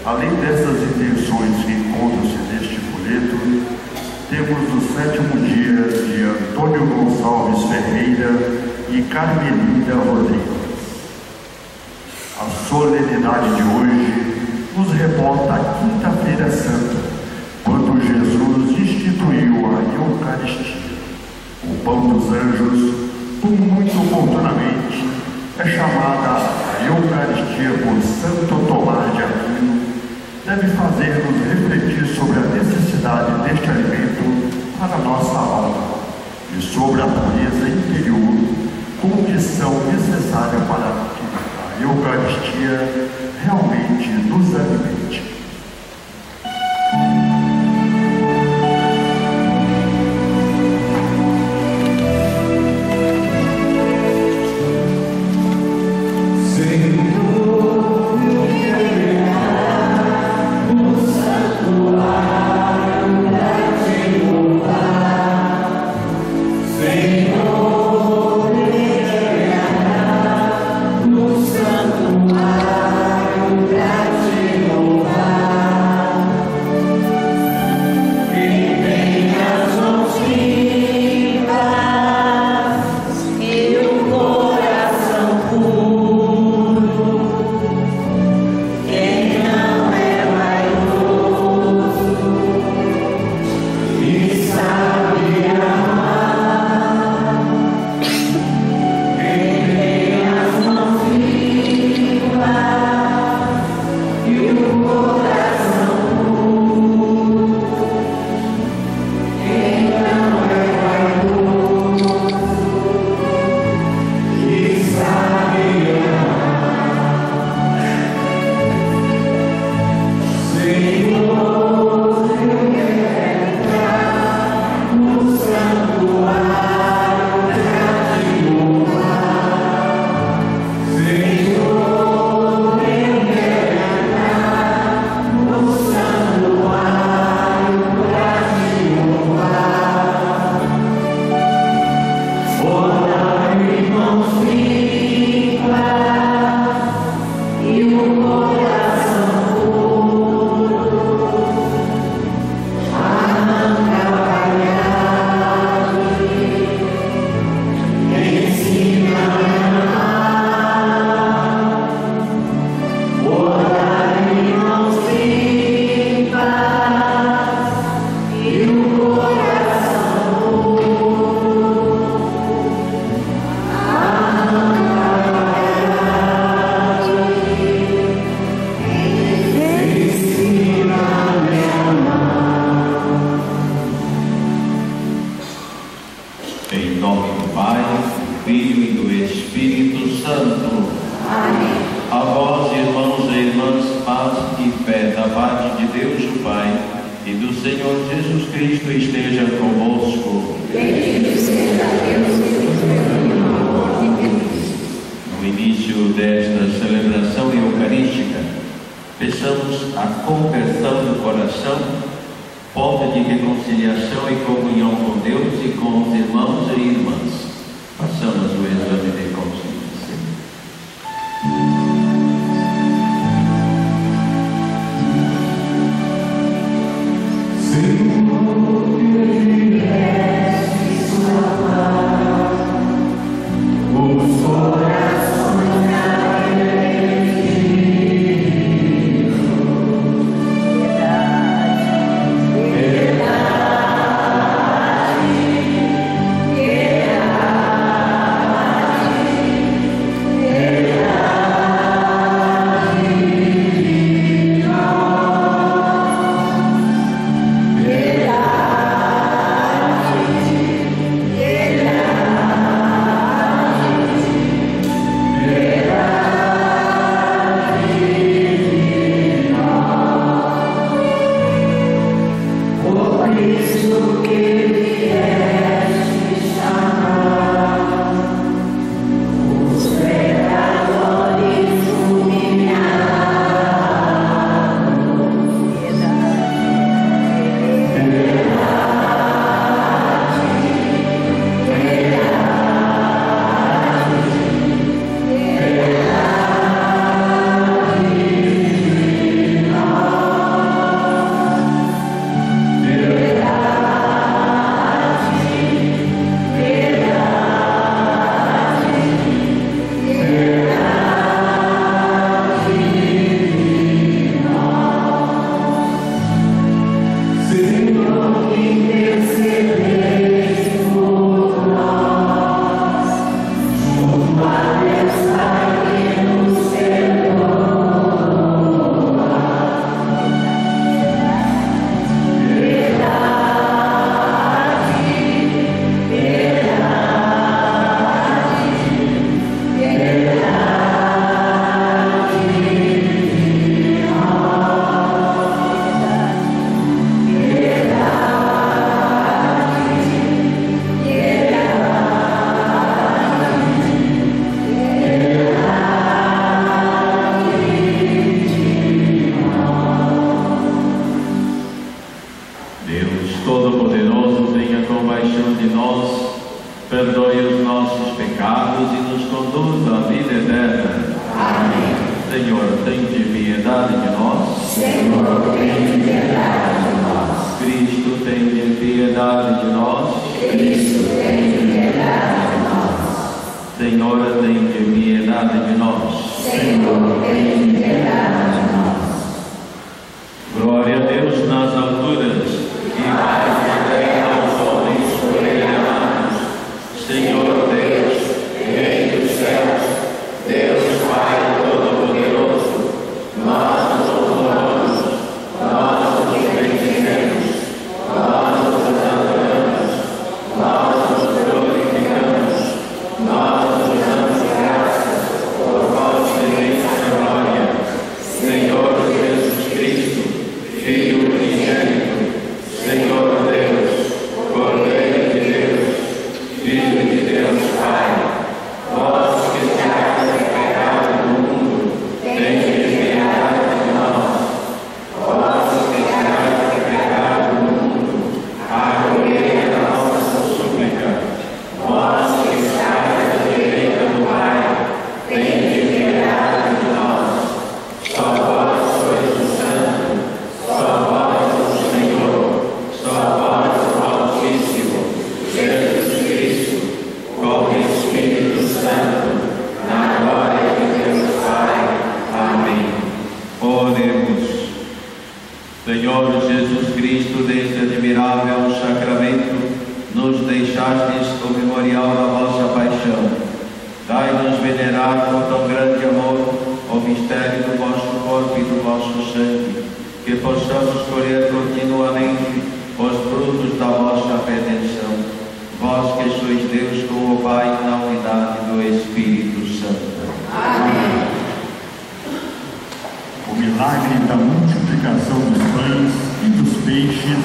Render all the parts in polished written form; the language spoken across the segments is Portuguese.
Além dessas intenções que encontram-se neste folheto, temos o 7º dia de Antônio Gonçalves Ferreira e Carmelita Rodrigues. A solenidade de hoje nos reporta a Quinta-feira Santa, quando Jesus instituiu a Eucaristia. O Pão dos Anjos, muito oportunamente, é chamada a Eucaristia por Santo Tomás de Aquino, deve fazer-nos refletir sobre a necessidade deste alimento para a nossa alma e sobre a pureza interior, condição necessária para que a Eucaristia realmente nos alimente. Senhor, tende piedade de nós. Senhor, tende piedade de nós. Cristo, tende piedade de nós. Cristo, tende piedade de nós. Senhor, tende piedade de nós. Senhor, tende piedade de nós. Glória a Deus nas alturas e paz na terra aos homens por ele amados. Senhor Deus, Rei dos céus, Deus Pai Todo-Poderoso, nós nos louvamos, nós nos bendizemos, nós nos adoramos, nós nos glorificamos, nós nos damos graças por vossa imensa glória. Senhor Jesus Cristo, Filho unigênito, Senhor Deus, Cordeiro de Deus, Filho de Deus Pai, vós que tirais o pecado do mundo, tende piedade de nós. Vós que tirais o pecado do mundo, acolhei a nossa súplica. Vós que estáis à direita do Pai, tende piedade de nós. Só vós sois o Santo, só vós o Senhor, só vós o Altíssimo, Jesus Cristo, com o Espírito Santo, na glória de Deus Pai. Amém. Oremos. Senhor Jesus Cristo, deste admirável sacramento, nos deixastes o memorial da vossa paixão. Dai-nos venerar com tão grande amor o mistério do vosso corpo e do vosso sangue, que possamos colher continuamente os frutos da vossa redenção. Vós que sois Deus com o Pai na unidade do Espírito Santo. Amém. O milagre da multiplicação dos pães e dos peixes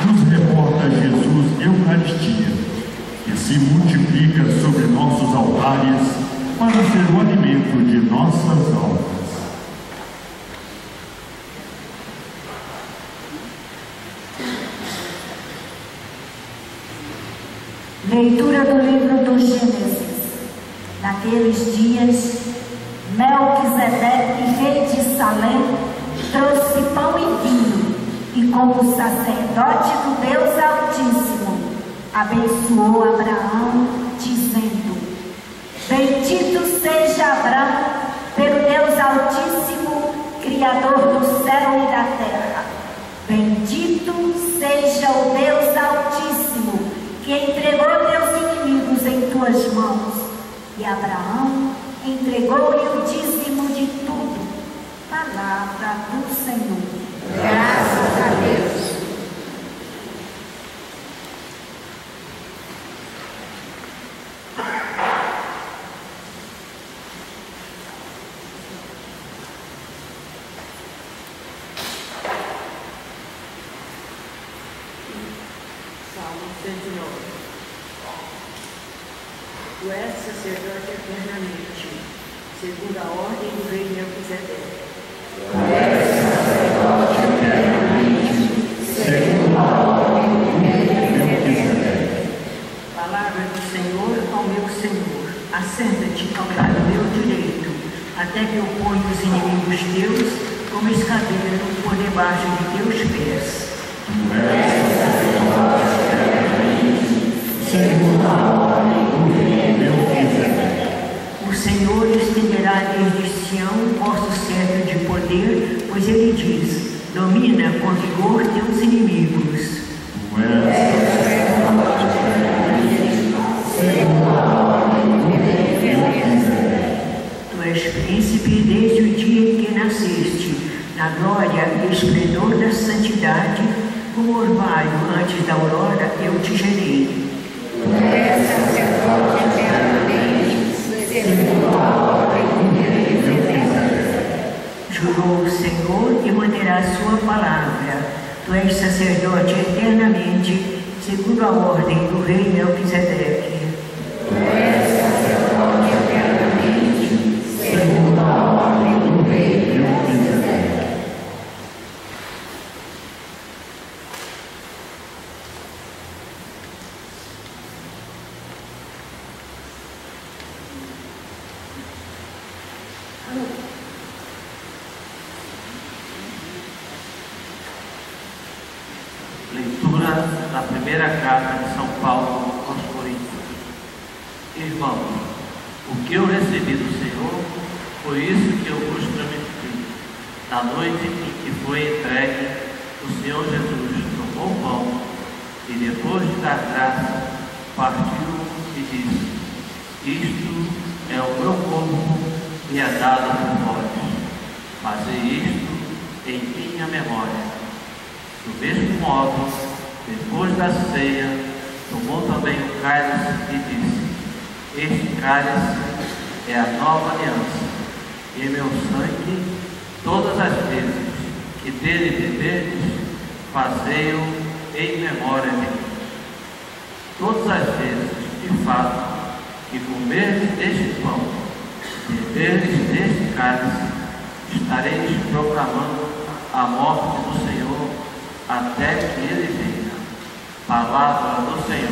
nos reporta Jesus Eucaristia, que se multiplica sobre nossos altares para ser o alimento de nossas almas. Leitura do livro do Gênesis. Naqueles dias, Melquisedeque, rei de Salém, trouxe pão e vinho, e como sacerdote do Deus Altíssimo, abençoou Abraão, dizendo: Bendito seja Abraão pelo Deus Altíssimo, Criador do céu e da terra. Bendito seja o Deus Altíssimo, que entregou teus inimigos em tuas mãos. E Abraão entregou-lhe o dízimo de tudo. Palavra do Senhor. Graças a Deus. Salmo 109. Tu és sacerdote eternamente, segundo a ordem do rei Melquisedeque. Tu és sacerdote eternamente, segundo a ordem do rei Melquisedeque. Palavra do Senhor ao meu Senhor, assenta-te ao lado meu direito, até que eu ponha os inimigos teus como escadeiro por debaixo de teus pés. Tu és sacerdote eternamente, segundo a ordem do rei Melquisedeque. O Senhor estenderá desde Sião o vosso cetro de poder, pois ele diz: domina com vigor teus inimigos. Tu és sacerdote eternamente, segundo a ordem do rei Melquisedeque. Tu és príncipe desde o dia em que nasceste, na glória e esplendor da santidade, como orvalho antes da aurora eu te gerei. Tu és sacerdote eternamente, segundo a ordem do rei Melquisedeque. Jurou o Senhor e manterá sua palavra. Tu és sacerdote eternamente, segundo a ordem do rei Melquisedeque. Tu és sacerdote eternamente, segundo a ordem do rei Melquisedeque. primeira carta de São Paulo aos Coríntios. Irmãos, o que eu recebi do Senhor foi isso que eu vos transmiti. Na noite em que foi entregue, o Senhor Jesus tomou o pão e, depois de dar graça, partiu e disse: Isto é o meu corpo que é dado por vós. Fazei isto em minha memória. Do mesmo modo, depois da ceia, tomou também o cálice e disse: Este cálice é a nova aliança, e meu sangue, todas as vezes que dele beberdes, fazei-o em memória de mim. Todas as vezes, de fato, que comerdes deste pão, beberdes deste cálice, estareis proclamando a morte do Senhor até que ele venha. Palavra do Senhor.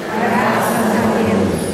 Graças a Deus.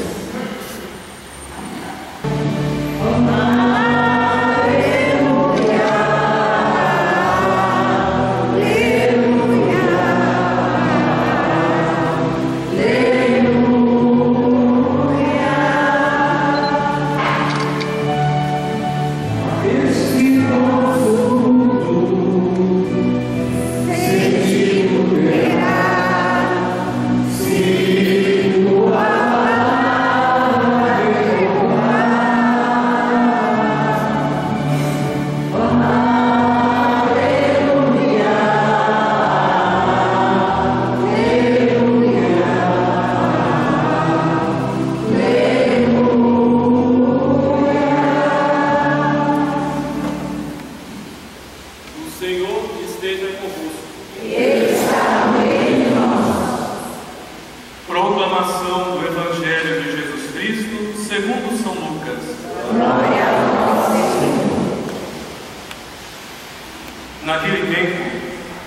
Naquele tempo,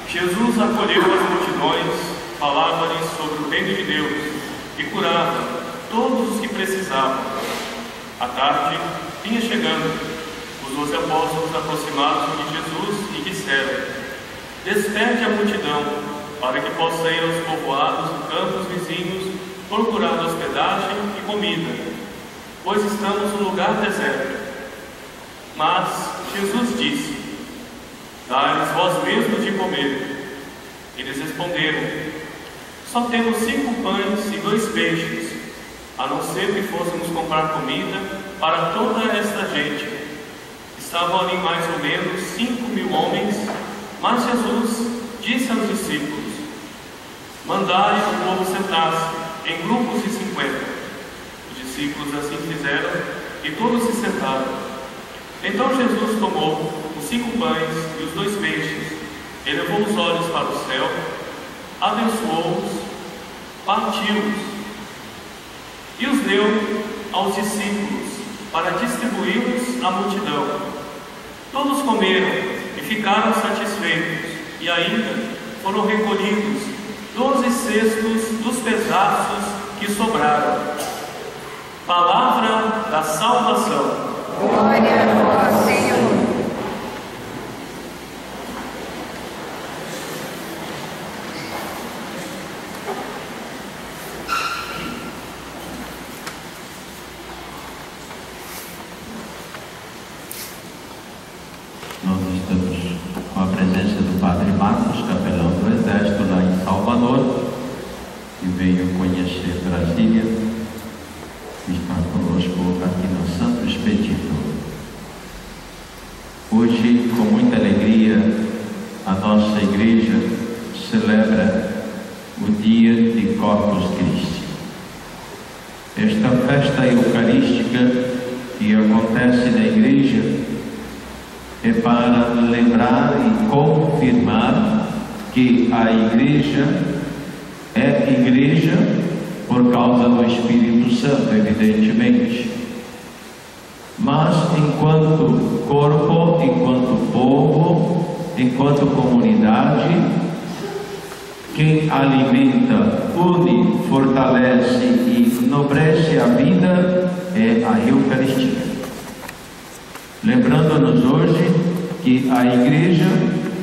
Jesus acolheu as multidões, falava-lhes sobre o reino de Deus e curava todos os que precisavam. À tarde, vinha chegando. Os 12 apóstolos aproximaram-se de Jesus e disseram: Despede a multidão, para que possa ir aos povoados e campos vizinhos procurar hospedagem e comida, pois estamos num lugar deserto. Mas Jesus disse: Dai-lhes vós mesmos de comer. Eles responderam: Só temos 5 pães e 2 peixes, a não ser que fôssemos comprar comida para toda esta gente. Estavam ali mais ou menos 5.000 homens, mas Jesus disse aos discípulos: Mandai o povo sentar-se em grupos de 50. Os discípulos assim fizeram e todos se sentaram. Então Jesus tomou os 5 pães e os 2 peixes, elevou os olhos para o céu, abençoou-os, partiu-os e os deu aos discípulos para distribuí-los à multidão. Todos comeram e ficaram satisfeitos, e ainda foram recolhidos 12 cestos dos pedaços que sobraram. Palavra da salvação. Glória a vós, Senhor. Nós estamos com a presença do Padre Marcos, capelão do Exército lá em Salvador, que veio conhecer Brasília e está conosco aqui no Santo Expedito. Hoje, com muita alegria, a nossa igreja celebra o dia de Corpus Christi. Esta festa eucarística que acontece na igreja é para lembrar e confirmar que a igreja é igreja por causa do Espírito Santo, evidentemente. Mas enquanto corpo, enquanto povo, enquanto comunidade, quem alimenta, une, fortalece e enobrece a vida é a Eucaristia. Lembrando-nos hoje que a igreja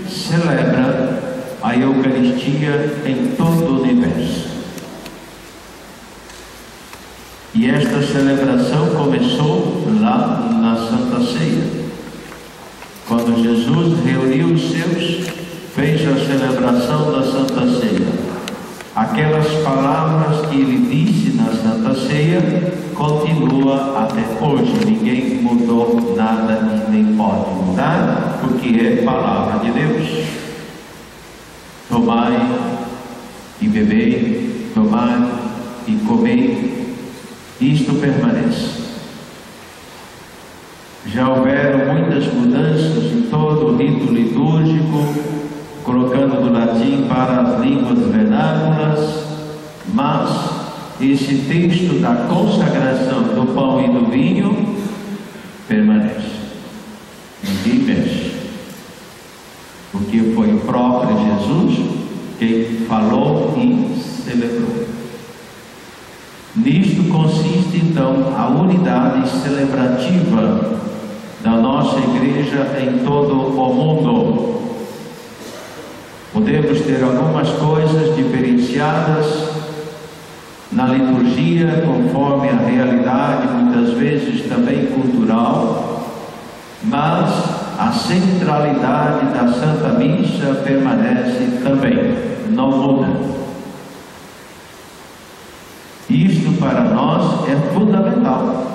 celebra a Eucaristia em todo o universo. E esta celebração começou lá na Santa Ceia, quando Jesus reuniu os seus, fez a celebração da Santa Ceia. Aquelas palavras que ele disse na Santa Ceia continua até hoje. Ninguém mudou nada e nem pode mudar, porque é palavra de Deus. Tomai e bebei, tomai e comei, isto permanece. Já houveram muitas mudanças em todo o rito litúrgico, colocando do latim para as línguas vernáculas, mas esse texto da consagração do pão e do vinho permanece. Ninguém mexe, porque foi o próprio Jesus quem falou e celebrou. Nisto consiste então a unidade celebrativa da nossa igreja em todo o mundo. Podemos ter algumas coisas diferenciadas na liturgia, conforme a realidade, muitas vezes também cultural, mas a centralidade da Santa Missa permanece também, não muda. Isto para nós é fundamental.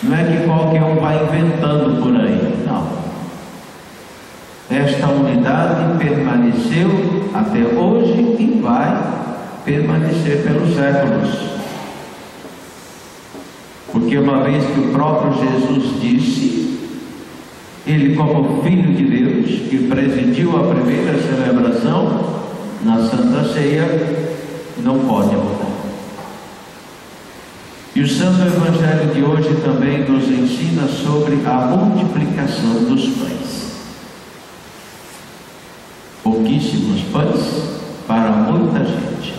Não é que qualquer um vai inventando por aí, não. Esta unidade permaneceu até hoje e vai permanecer pelos séculos. Porque uma vez que o próprio Jesus disse, ele como Filho de Deus, que presidiu a primeira celebração na Santa Ceia, não pode mudar. E o Santo Evangelho de hoje também nos ensina sobre a multiplicação dos pães. Pouquíssimos pães para muita gente.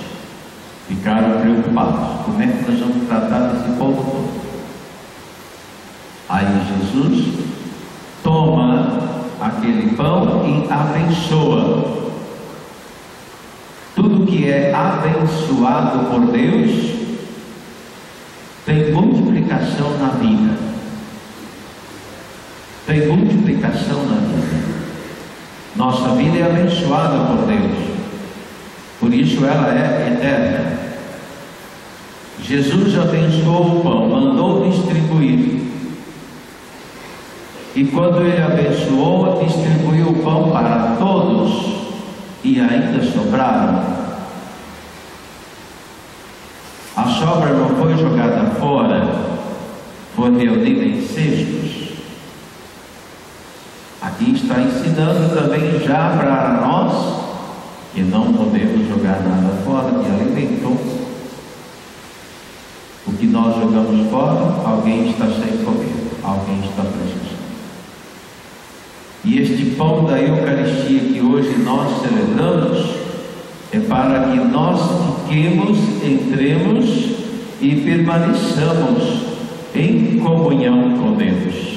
Ficaram preocupados. Como é que nós vamos tratar desse povo todo? Aí Jesus toma aquele pão e abençoa. Tudo que é abençoado por Deus tem multiplicação na vida. Tem multiplicação na vida. Nossa vida é abençoada por Deus. Por isso ela é eterna. Jesus abençoou o pão, mandou distribuir. E quando ele abençoou, distribuiu o pão para todos. E ainda sobraram. A sobra não foi jogada fora, foi reunida em cestos. Aqui está ensinando também já para nós que não podemos jogar nada fora de alimento. O que nós jogamos fora, alguém está sem comer, alguém está precisando. E este pão da Eucaristia que hoje nós celebramos é para que nós fiquemos, entremos e permaneçamos em comunhão com Deus.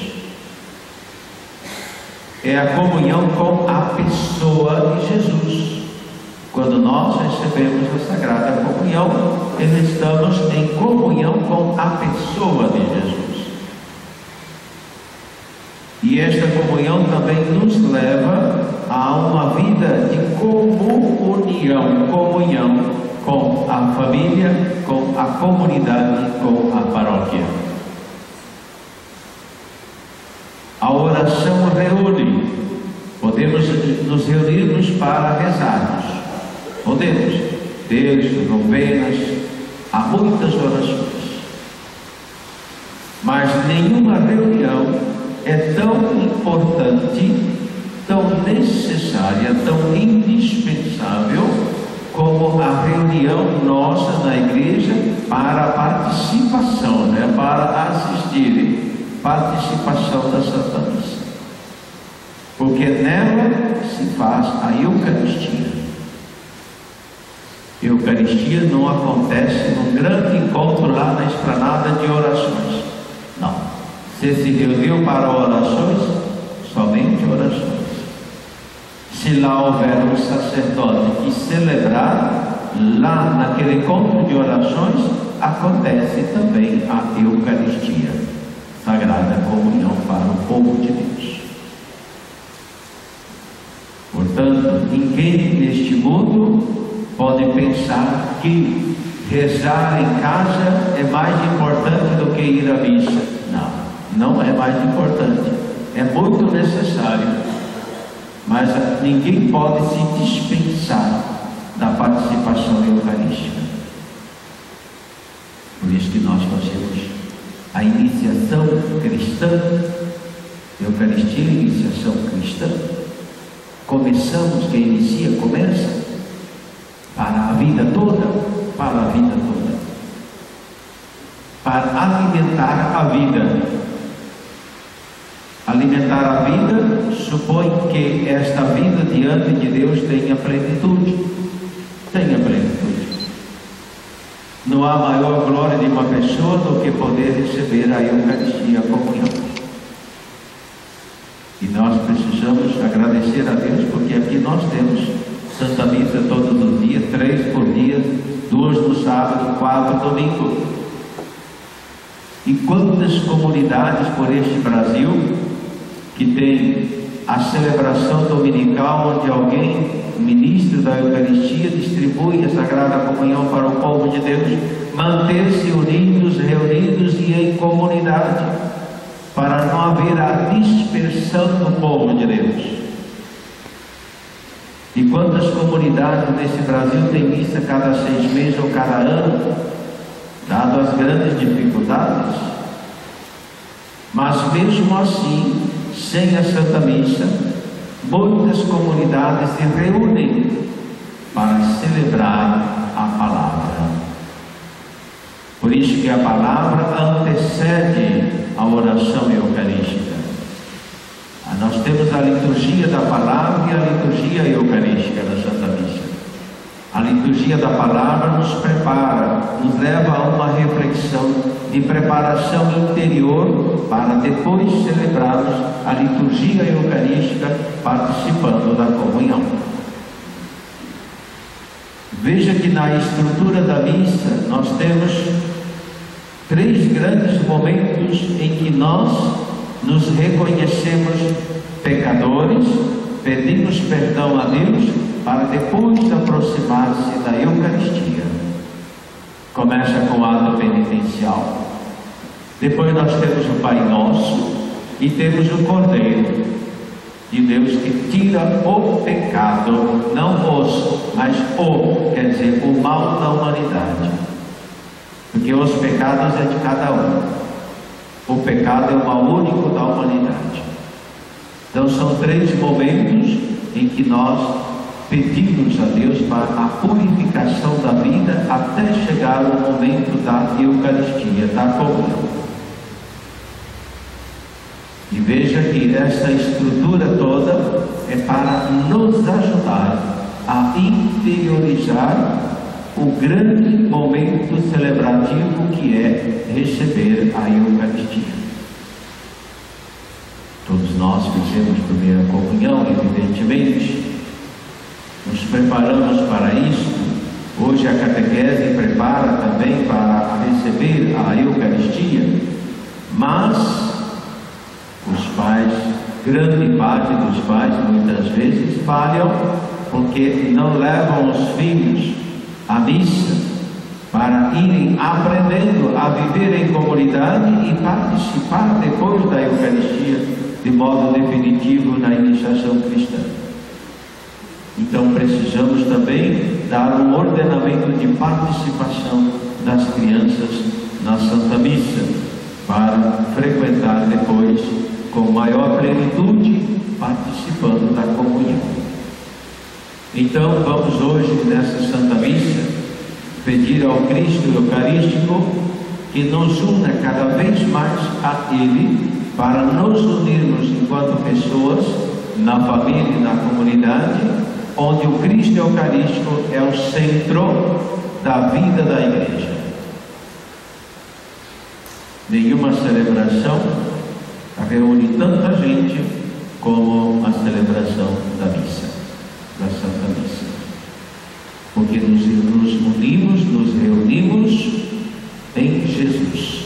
É a comunhão com a pessoa de Jesus. Quando nós recebemos a Sagrada Comunhão, estamos em comunhão com a pessoa de Jesus. E esta comunhão também nos leva a uma vida de comunhão com a família, com a comunidade, com a paróquia. A oração reúne. Podemos nos reunirmos para rezarmos. Podemos. Terços, novenas, há muitas orações. Mas nenhuma reunião é tão importante, tão necessária, tão indispensável como a reunião nossa na igreja para a participação, para assistir. Participação da Santa Missa, porque nela se faz a Eucaristia. Eucaristia não acontece num grande encontro lá na esplanada de orações. Não. Você se reuniu para orações? Somente orações. se lá houver um sacerdote que celebrar, lá naquele encontro de orações, acontece também a Eucaristia, Sagrada Comunhão para o povo de Deus. Portanto, ninguém neste mundo pode pensar que rezar em casa é mais importante do que ir à missa. Não é mais importante. É muito necessário. Mas ninguém pode se dispensar da participação eucarística. Por isso que nós fazemos a iniciação cristã, Eucaristia, iniciação cristã. Começamos, quem inicia, começa para a vida toda, para alimentar a vida. Alimentar a vida supõe que esta vida diante de Deus tenha plenitude. Não há maior glória de uma pessoa do que poder receber a Eucaristia, a comunhão. E nós precisamos agradecer a Deus, porque aqui nós temos Santa Missa todos os dias, 3 por dia, 2 no sábado, 4 no domingo. E quantas comunidades por este Brasil que tem a celebração dominical, onde alguém, ministro da Eucaristia, distribui a Sagrada Comunhão para o povo de Deus, manter-se unidos, reunidos e em comunidade, para não haver a dispersão do povo de Deus. E quantas comunidades nesse Brasil tem missa cada 6 meses ou cada ano, dado as grandes dificuldades? Mas mesmo assim, sem a Santa Missa, muitas comunidades se reúnem para celebrar a palavra. Por isso que a palavra antecede a oração eucarística. Nós temos a liturgia da palavra e a liturgia eucarística da Santa Missa. A liturgia da palavra nos prepara, nos leva a uma reflexão de preparação interior para depois celebrarmos a liturgia eucarística participando da comunhão. Veja que na estrutura da missa nós temos 3 grandes momentos em que nós nos reconhecemos pecadores, pedimos perdão a Deus para depois aproximar-se da Eucaristia. Começa com o ato penitencial. Depois nós temos o Pai Nosso e temos o Cordeiro de Deus que tira o pecado, não os, mas o, quer dizer, o mal da humanidade. Porque os pecados é de cada um. O pecado é o mal único da humanidade. Então são 3 momentos em que nós pedimos a Deus para a purificação da vida até chegar ao momento da Eucaristia, da comunhão. E veja que essa estrutura toda é para nos ajudar a interiorizar o grande momento celebrativo que é receber a Eucaristia. Todos nós fizemos primeira comunhão, evidentemente, nos preparamos para isso. Hoje a catequese prepara também para receber a Eucaristia, mas os pais, grande parte dos pais, muitas vezes falham porque não levam os filhos à missa para irem aprendendo a viver em comunidade e participar depois da Eucaristia de modo definitivo na iniciação cristã. Então precisamos também dar um ordenamento de participação das crianças na Santa Missa para frequentar depois com maior plenitude, participando da comunhão. Então vamos hoje nessa Santa Missa pedir ao Cristo Eucarístico que nos una cada vez mais a Ele, para nos unirmos enquanto pessoas na família e na comunidade, onde o Cristo Eucarístico é o centro da vida da igreja. Nenhuma celebração reúne tanta gente como a celebração da missa. da Santa Missa. Porque nos unimos, nos reunimos em Jesus.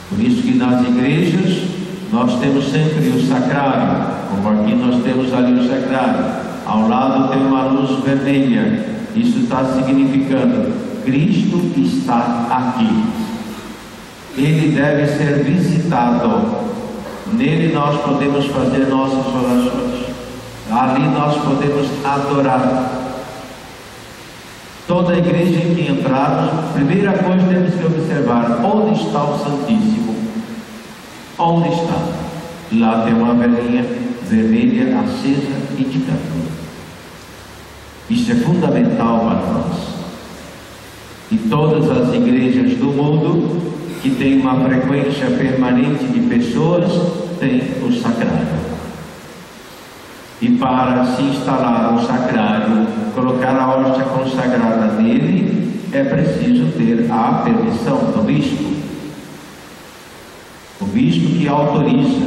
Por isso que nas igrejas nós temos sempre o sacrário, como aqui nós temos ali o sacrário. Ao lado tem uma luz vermelha. Isso está significando: Cristo está aqui. Ele deve ser visitado. Nele nós podemos fazer nossas orações. Ali nós podemos adorar. Toda a igreja em que entrarmos, primeira coisa temos que observar: onde está o Santíssimo? Onde está? Lá tem uma velinha vermelha acesa indicando. Isso é fundamental para nós. E todas as igrejas do mundo que têm uma frequência permanente de pessoas têm o sacrário. E para se instalar o sacrário, colocar a hóstia consagrada nele, é preciso ter a permissão do bispo. O bispo que autoriza,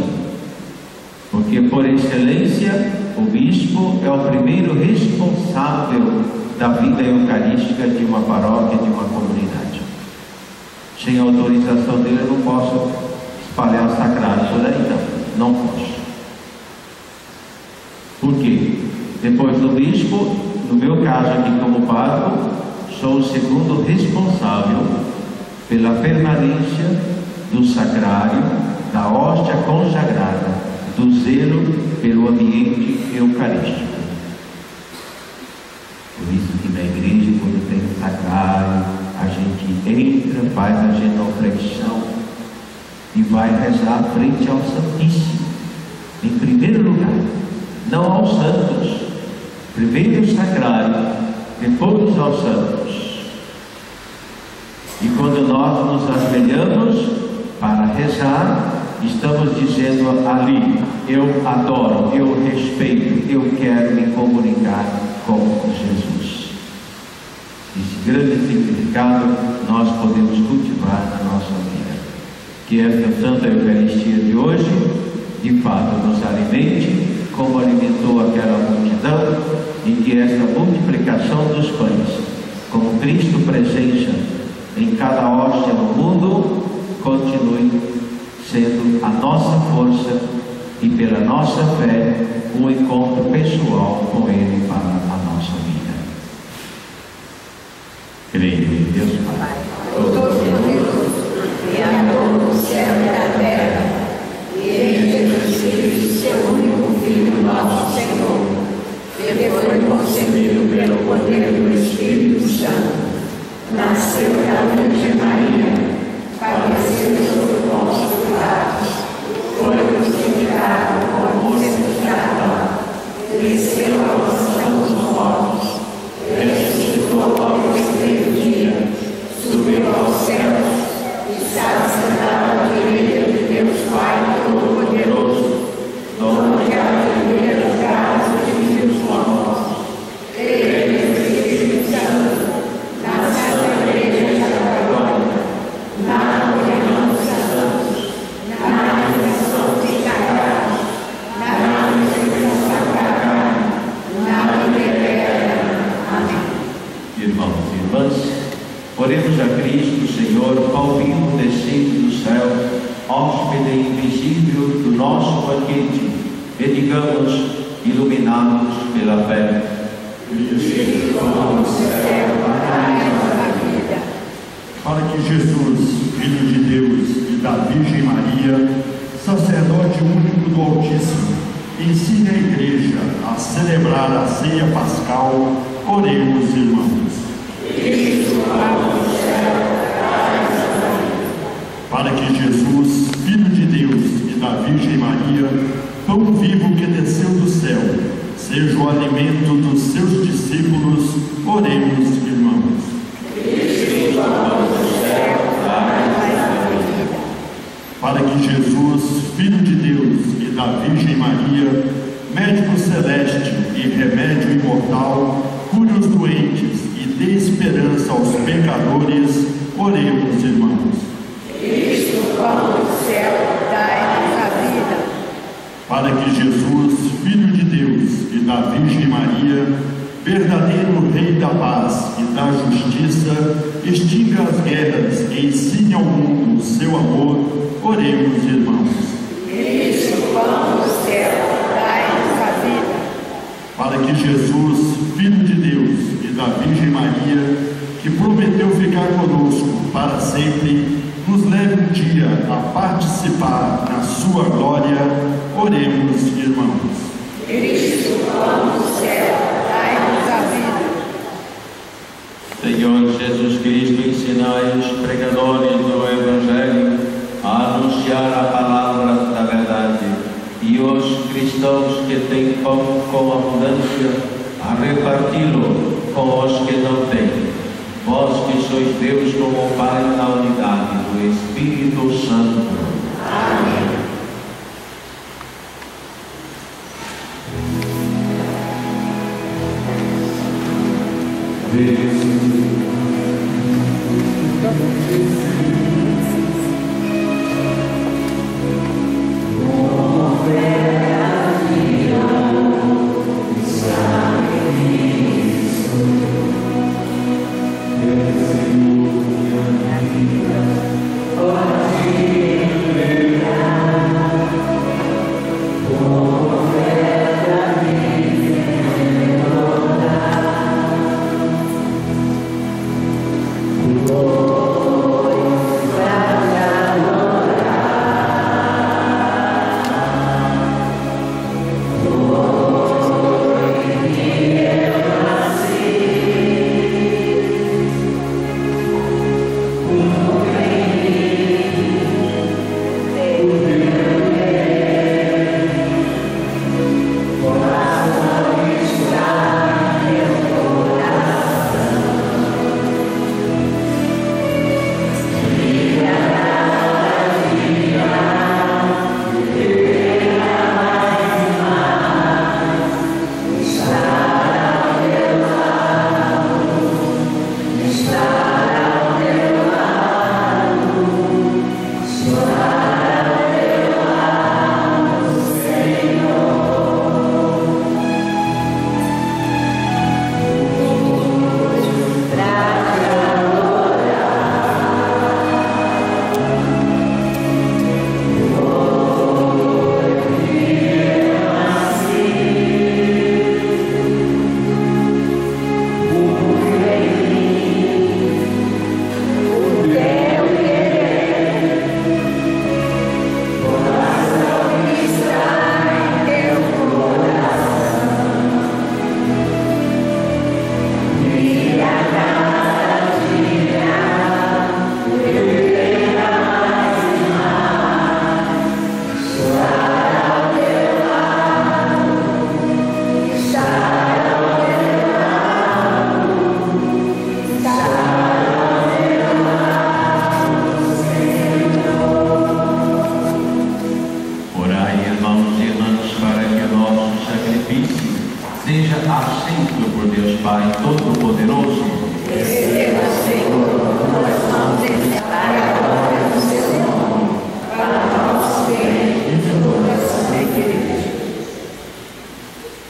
porque por excelência o bispo é o primeiro responsável da vida eucarística de uma paróquia, de uma comunidade. Sem autorização dele eu não posso espalhar sacrário por aí, não posso. Por quê? Depois do bispo, no meu caso aqui como pároco, sou o segundo responsável pela permanência do sacrário, da hóstia consagrada, do zelo pelo ambiente eucarístico. Por isso que na igreja, quando tem o sacrário, a gente entra, vai na genuflexão e vai rezar frente ao Santíssimo, em primeiro lugar. Não aos santos, primeiro o sacrário, depois aos santos. E quando nós nos ajoelhamos para rezar, estamos dizendo ali: eu adoro, eu respeito, eu quero me comunicar com Jesus. Esse grande significado nós podemos cultivar na nossa vida. Que esta Santa Eucaristia de hoje, de fato, nos alimente, como alimentou aquela multidão, e que esta multiplicação dos pães, como Cristo presença em cada hóstia no mundo, continue sendo a nossa força e pela nossa fé um encontro pessoal com Ele para a nossa vida. Creio em Deus Pai, Todo-Poderoso, Criador do céu e da terra, e em Jesus Cristo, seu único Filho, nosso Senhor, que foi concebido pelo poder do Espírito Santo, nasceu da Virgem Maria, padeceu sob nossos pecados, foi crucificado por Pôncio Pilato, desceu à mansão dos mortos, ressuscitou ao terceiro dia, subiu aos céus e está sentado à direita de Deus Pai Todo-Poderoso, onde há de ver os braços de Deus mortos. Ele é o Espírito Santo, na Santa Igreja Católica, na comunhão dos santos, na remissão dos pecados, na ressurreição da carne, na vida eterna. Amém. irmãos e irmãs, oremos a Cristo, Senhor, ao vivo descido do céu, hóspede invisível do nosso banquete, e digamos, iluminados pela fé: para que Jesus, Filho de Deus e da Virgem Maria, sacerdote único do Altíssimo, ensine a Igreja a celebrar a ceia pascal, oremos, irmãos. Para que Jesus, Filho de Deus e da Virgem Maria, pão vivo que desceu do céu, seja o alimento dos seus discípulos, oremos, irmãos. Para que Jesus, Filho de Deus e da Virgem Maria, médico celeste e remédio imortal, cure os doentes e dê esperança aos pecadores, oremos, irmãos. Cristo, pão do céu, dai-nos a vida. Para que Jesus, Filho de Deus Deus e da Virgem Maria, verdadeiro Rei da paz e da justiça, extinga as guerras e ensine ao mundo o seu amor. Oremos, irmãos. Cristo, pão do céu, dai-nos a vida. Para que Jesus, Filho de Deus e da Virgem Maria, que prometeu ficar conosco para sempre, nos leve um dia a participar na sua glória. Oremos, irmãos. Cristo, pão do céu, dai-nos a vida. Senhor Jesus Cristo, ensinai os pregadores do Evangelho a anunciar a palavra da verdade, e os cristãos que têm pão com abundância a reparti-lo com os que não têm. Vós que sois Deus como Pai na unidade do Espírito Santo. Amém.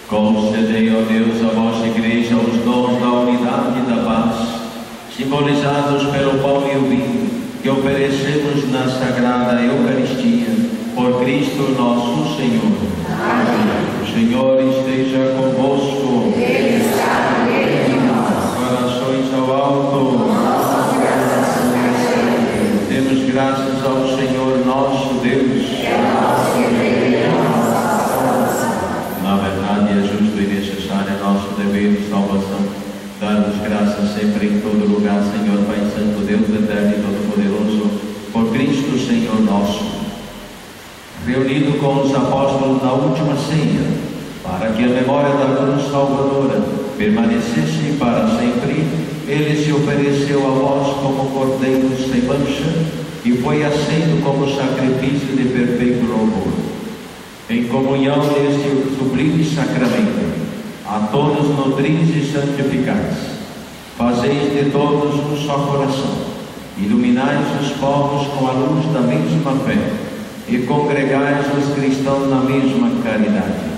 Concedei, ó Deus, a vossa Igreja os dons da unidade e da paz, simbolizados pelo pão e o vinho, que oferecemos na Sagrada Eucaristia, por Cristo nosso Senhor. Amém. O Senhor esteja convosco. Ele está no meio de nós. Corações ao alto. Nossas graças a Demos graças ao Senhor nosso Deus. é nosso dever e nossa salvação. Na verdade, é justo e necessário nosso dever de salvação. Dar-nos graças sempre em todo lugar, Senhor Pai Santo, Deus eterno e todo-poderoso, por Cristo, Senhor nosso. Reunido com os apóstolos na última ceia, para que a memória da cruz salvadora permanecesse para sempre, ele se ofereceu a vós como cordeiro sem mancha e foi aceito como sacrifício de perfeito louvor. Em comunhão neste sublime sacramento, a todos nutris e santificais, fazeis de todos um só coração, iluminais os povos com a luz da mesma fé e congregais os cristãos na mesma caridade.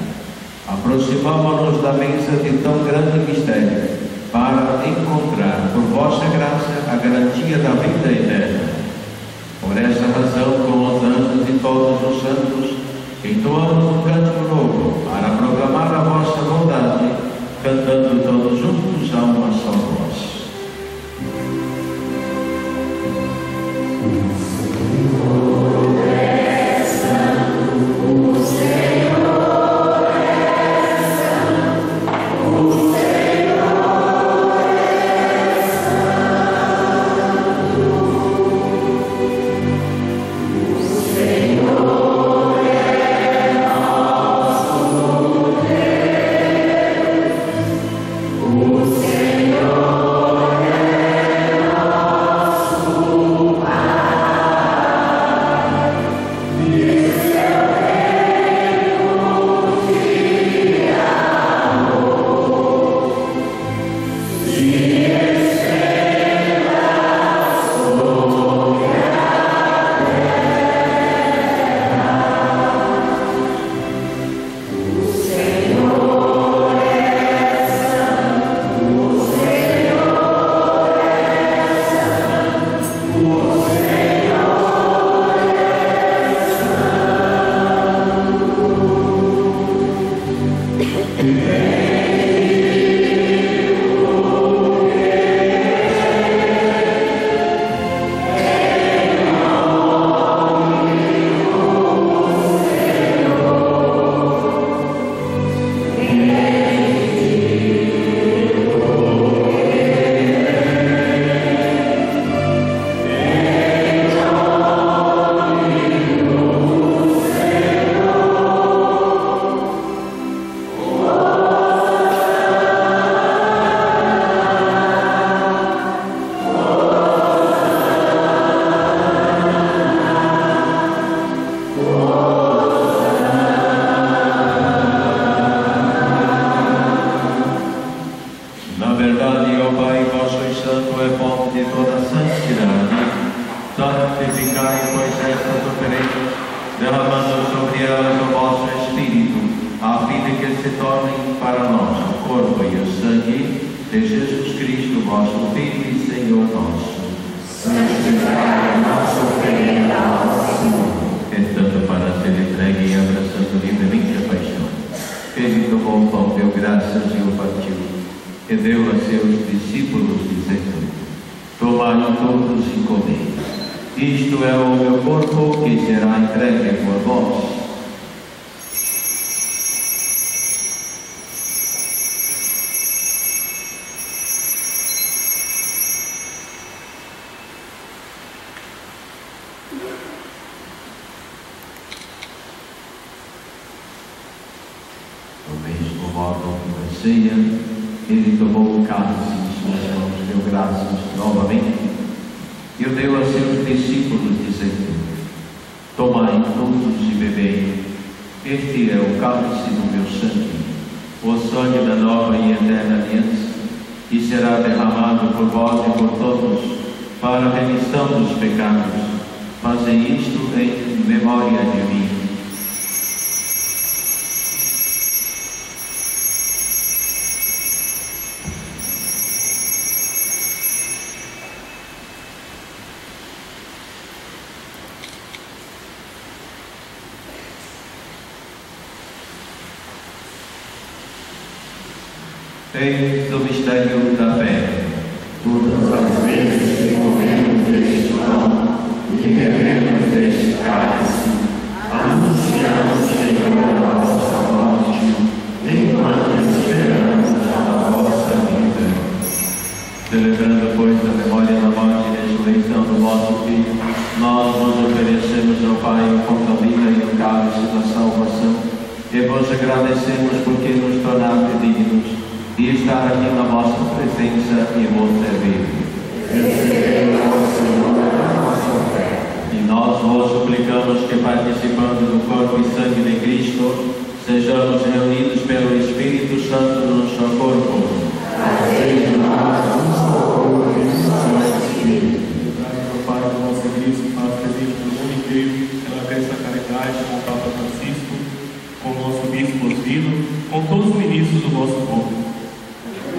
Aproximamo-nos da mesa de tão grande mistério, para encontrar, por vossa graça, a garantia da vida eterna. Por essa razão, com os anjos e todos os santos, entoamos um cântico novo, para proclamar a vossa bondade, cantando todos juntos a uma só voz. Ele tomou o cálice em suas mãos, deu graças novamente e o deu a seus discípulos, dizendo: tomai todos e bebei, este é o cálice do meu sangue, o sangue da nova e eterna aliança, e será derramado por vós e por todos para a remissão dos pecados. Fazei isto em memória de mim. Eis o mistério da fé. Todas as vezes que comemos deste pão e bebemos deste cálice, anunciamos, Senhor, a vossa morte, enquanto esperamos a vossa vida. Celebrando, pois, a memória da morte e ressurreição do vosso Filho, nós vos oferecemos ao Pai o pão da vida e o cálice da salvação, e vos agradecemos porque nos tornaste dignos de estar aqui na vossa presença e vos servir. Recebemos, Senhor, a nossa fé. E nós vos suplicamos que, participando do corpo e sangue de Cristo, sejamos reunidos pelo Espírito Santo no seu corpo. Fazei de nós um só corpo e um só Espírito. O Pai do nosso Cristo faz presente no mundo inteiro, pela graça da caridade com o Papa Francisco, com o nosso bispo Osvino, com todos os ministros do vosso povo.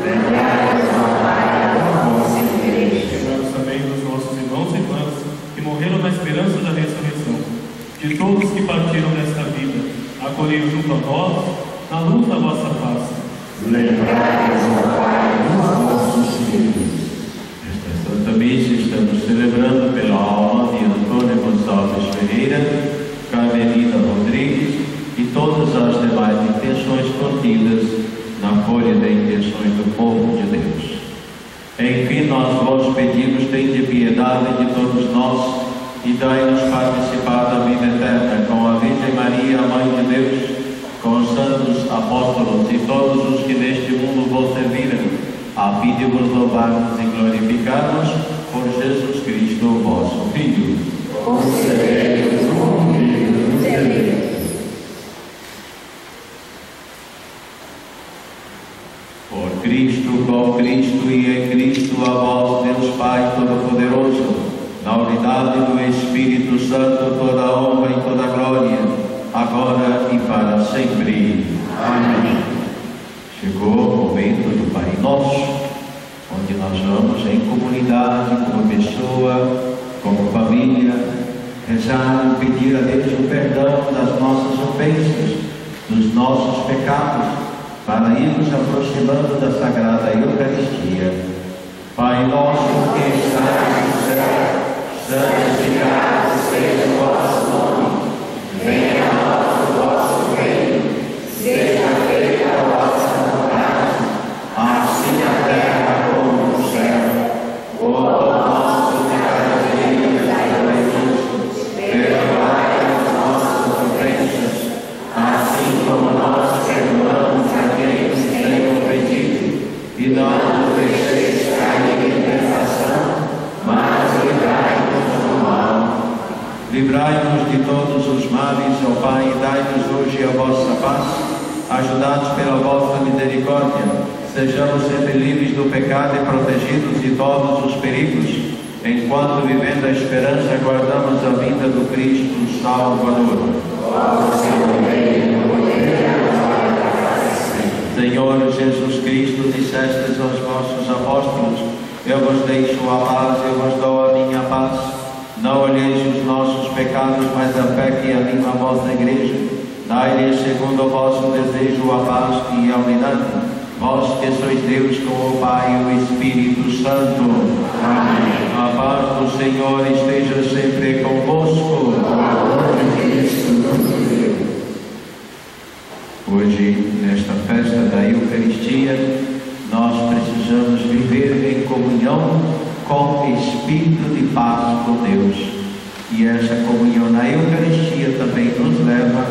Lembramos também dos nossos irmãos e irmãs que morreram na esperança da ressurreição, de todos que partiram desta vida, acolhei junto a nós, na luz da vossa face. Lembrai-nos, ó Pai, dos nossos filhos. Nesta Santa Missa estamos celebrando pela alma de Antônio Gonçalves Ferreira, Carmelina Rodrigues e todas as demais intenções contidas na folha de intenções do povo de Deus. Enfim, nós vos pedimos, tende piedade de todos nós e dai-nos participar da vida eterna com a Virgem Maria, a Mãe de Deus, com os santos apóstolos e todos os que neste mundo vos serviram, a fim de vos louvarmos e glorificarmos por Jesus Cristo, vosso Filho. Concedei-nos o convívio dos eleitos. Por Cristo, com Cristo e em Cristo, a vós, Deus Pai Todo-Poderoso, na unidade do Espírito Santo, toda a honra e toda a glória, agora e para sempre. Amém. Chegou o momento do Pai Nosso, onde nós vamos em comunidade, como pessoa, como família, rezar e pedir a Deus o perdão das nossas ofensas, dos nossos pecados, para irmos aproximando da Sagrada Eucaristia. Pai nosso que estás no céu, santificado seja o vosso nome. Venha a nós o vosso reino. Seja feita a vossa vontade, assim na terra como no céu. O pão nosso de cada dia dai-nos, perdoai as nossas ofensas, assim como nós perdoamos a quem nos tem ofendido, e não nos deixeis cair em tentação, mas livrai-nos do mal. Livrai-nos de todos os males, ó Pai, e dai-nos hoje a vossa paz. Ajudados pela vossa misericórdia, sejamos sempre livres do pecado e protegidos de todos os perigos, enquanto, vivendo a esperança, aguardamos a vinda do Cristo Salvador. Senhor Jesus Cristo, dissestes aos vossos apóstolos: eu vos deixo a paz, eu vos dou a minha paz. Não olheis os nossos pecados, mas a fé que anima a vossa igreja. Dai-lhes, segundo o vosso desejo, a paz e a unidade. Vós que sois Deus com o Pai e o Espírito Santo. Amém. A paz do Senhor esteja sempre convosco. Hoje, nesta festa da Eucaristia, nós precisamos viver em comunhão com espírito de paz com Deus. E essa comunhão na Eucaristia também nos leva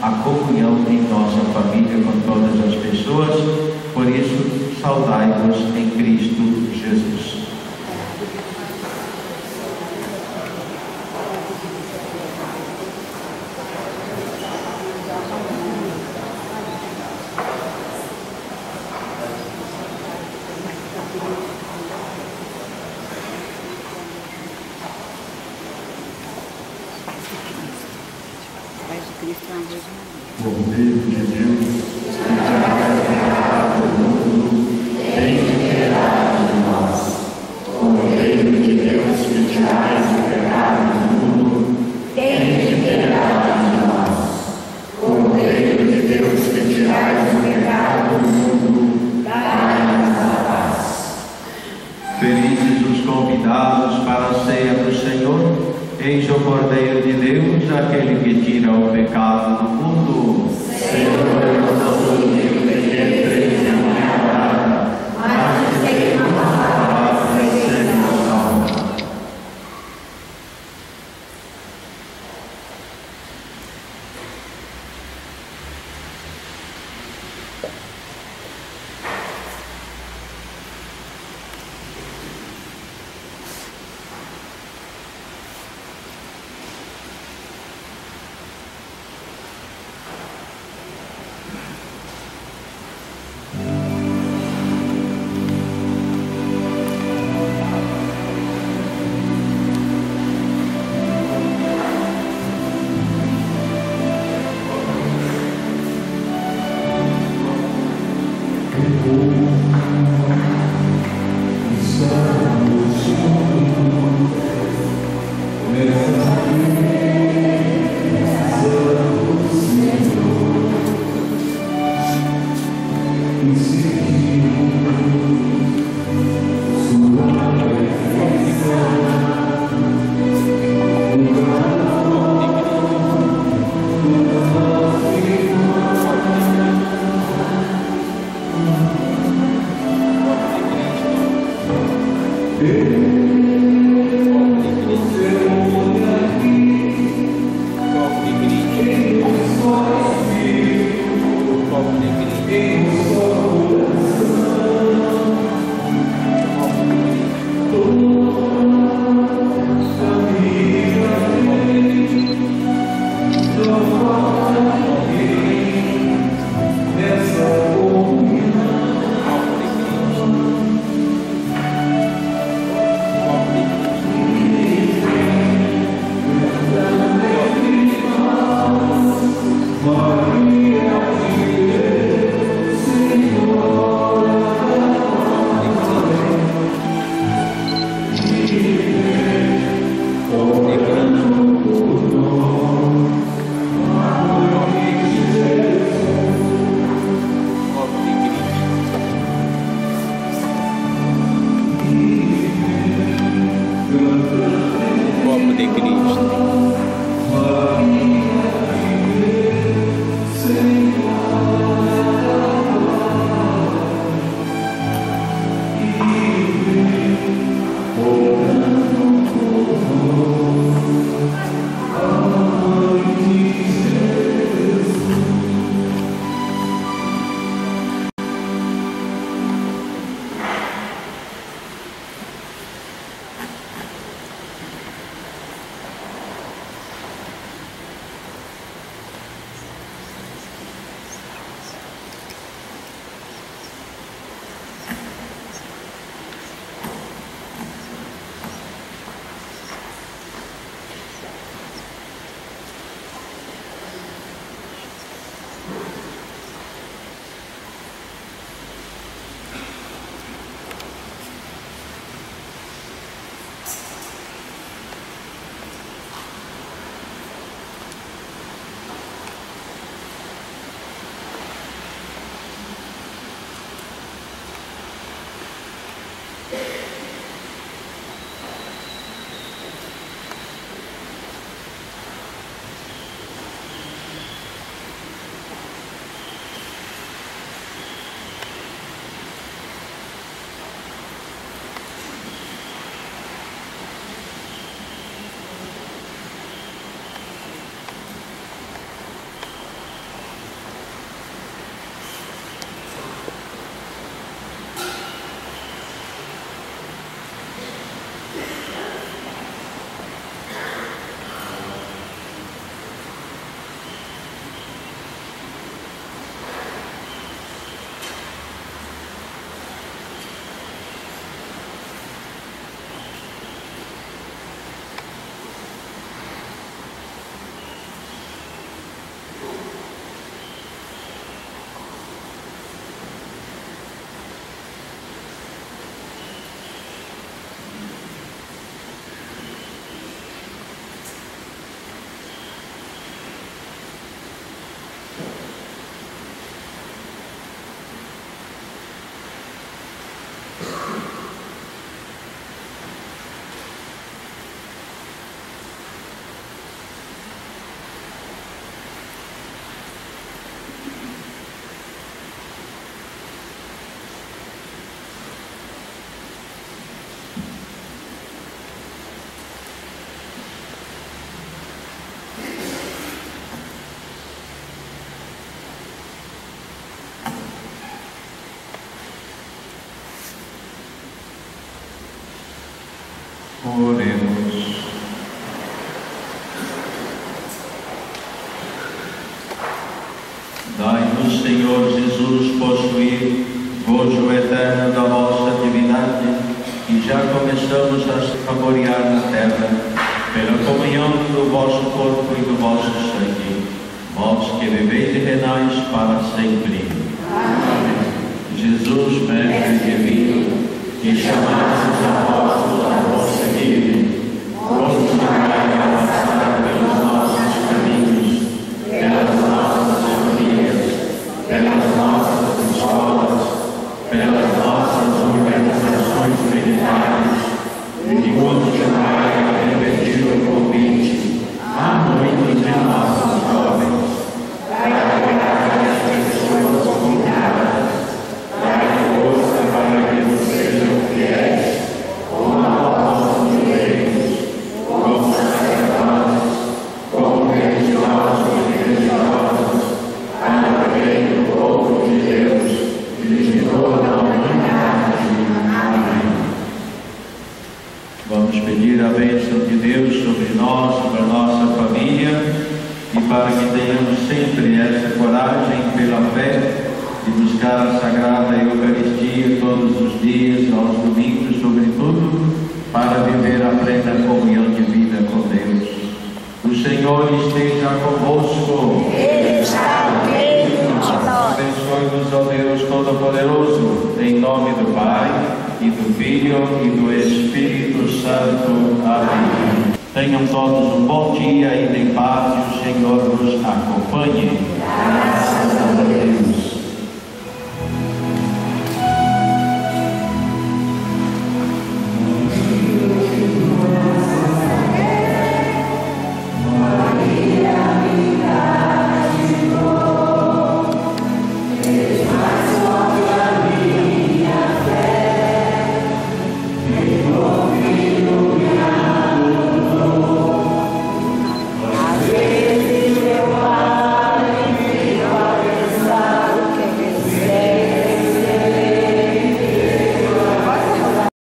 à comunhão em nossa família com todas as pessoas. Por isso, saudai-vos em Cristo Jesus. Cordeiro de Deus, que tirais o pecado do mundo, tende piedade de nós. Cordeiro de Deus, que tirais o pecado do mundo, tende piedade de nós. Cordeiro de Deus, que tirais o pecado do mundo, dai-nos a paz. Felizes os convidados para a ceia do Senhor. Eis o Cordeiro de Deus, aquele que tira o pecado do mundo. Senhor, eu não sou digno de que entreis na minha morada, mas dizei uma palavra e serei salvo. Oremos. Dai-nos, Senhor Jesus, possuir gozo eterno da vossa divindade, e já começamos a saborear na terra, pela comunhão do vosso corpo e do vosso sangue, vós que viveis e reinais para sempre. Amém. Jesus, Mestre divino, que chamastes os apóstolos a vos seguirem, continuai a passar pelos nossos caminhos, pelas nossas famílias, pelas nossas escolas, pelas nossas organizações militares, e continuai a repetir o convite a muitos de nossos jovens, para pegar as pessoas convidadas, dai força para que nos sejam fiéis, que tenhamos sempre essa coragem pela fé de buscar a Sagrada Eucaristia todos os dias, aos domingos sobretudo, para viver a plena comunhão de vida com Deus. O Senhor esteja convosco. Ele está no meio de nós. Abençoe-nos, ó Deus Todo-Poderoso, em nome do Pai, e do Filho, e do Espírito Santo. Amém. Tenham todos um bom dia e de paz, e o Senhor nos acompanhe.